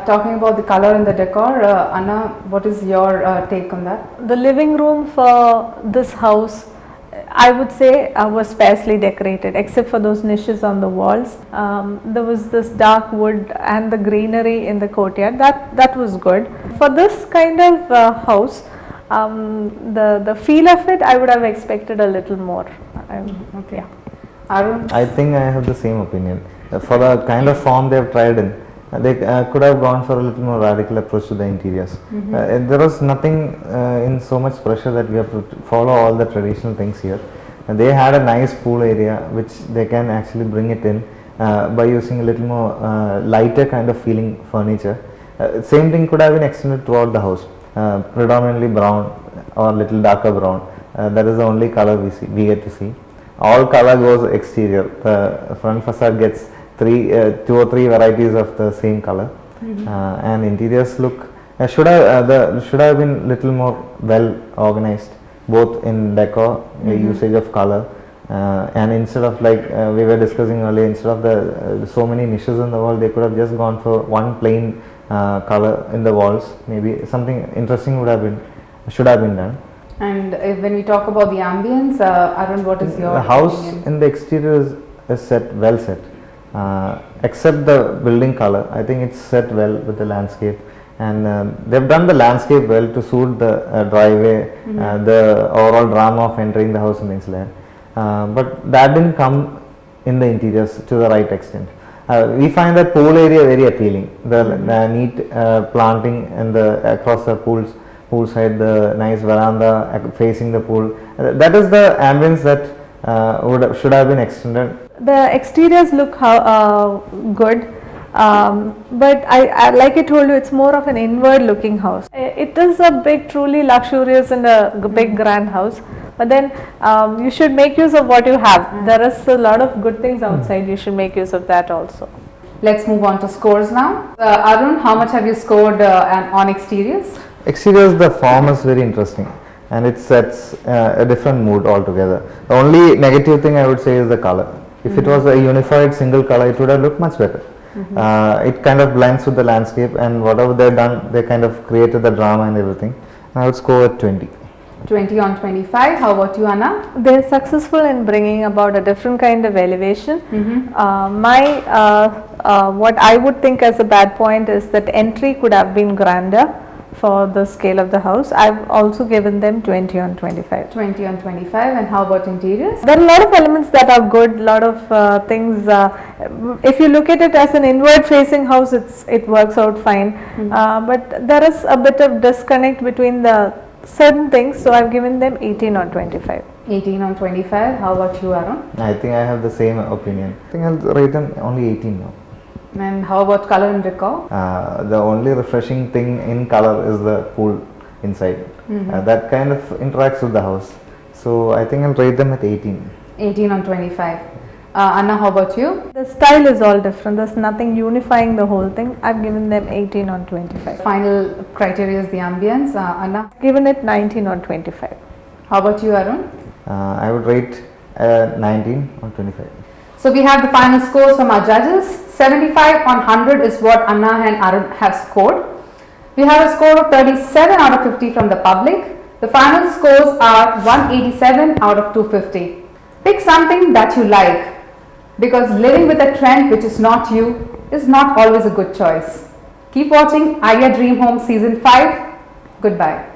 talking about the color and the decor, Anna, what is your take on that? The living room for this house, I would say, was sparsely decorated except for those niches on the walls. There was this dark wood and the greenery in the courtyard. That was good. For this kind of house, the feel of it, I would have expected a little more. Okay. Yeah. Arun? I think I have the same opinion. For the kind of form they have tried in, they could have gone for a little more radical approach to the interiors. There was nothing in so much pressure that we have to follow all the traditional things here. And they had a nice pool area which they can actually bring it in by using a little more lighter kind of feeling furniture. Same thing could have been extended throughout the house, predominantly brown or little darker brown. That is the only color we get to see. All color goes exterior. The front facade gets two or three varieties of the same color, and interiors look should have been little more well organized, both in decor, usage of color, and instead of like we were discussing earlier, instead of the so many niches on the wall, they could have just gone for one plain color in the walls. Maybe something interesting should have been done. And when we talk about the ambience, Arun, what is your The house opinion? in the exterior is well set. Except the building color, I think it's set well with the landscape, and they've done the landscape well to suit the driveway, the overall drama of entering the house and things like that. But that didn't come in the interiors to the right extent. We find that pool area very appealing. The neat planting and across the pool side, the nice veranda facing the pool. That is the ambience that should have been extended. The exteriors look good, but I like I told you, it's more of an inward looking house. It is a big, truly luxurious and a big grand house, but then you should make use of what you have. There is a lot of good things outside, you should make use of that also. Let's move on to scores now. Arun, how much have you scored on exteriors? Exteriors, the form is very interesting and it sets a different mood altogether. The only negative thing I would say is the color. If it was a unified single color, it would have looked much better. It kind of blends with the landscape, and whatever they've done, they kind of created the drama and everything. I would score at 20. 20 on 25. How about you, Anna? They're successful in bringing about a different kind of elevation. What I would think as a bad point is that entry could have been grander for the scale of the house. I've also given them 20 on 25. 20 on 25. And how about interiors? There are a lot of elements that are good, lot of things. If you look at it as an inward facing house, it works out fine. But there is a bit of disconnect between the certain things, so I've given them 18 on 25. 18 on 25. How about you, Arun? I think I have the same opinion. I think I'll rate them only 18 now. And how about color and decor? The only refreshing thing in color is the pool inside. That kind of interacts with the house. So I think I'll rate them at 18. 18 on 25. Anna, how about you? The style is all different. There's nothing unifying the whole thing. I've given them 18 on 25. Final criteria is the ambience. Anna? Given it 19 on 25. How about you, Arun? I would rate 19 on 25. So we have the final scores from our judges. 75 on 100 is what Anna and Arun have scored. We have a score of 37 out of 50 from the public. The final scores are 187 out of 250. Pick something that you like, because living with a trend which is not you is not always a good choice. Keep watching Idea Dream Home Season 5. Goodbye.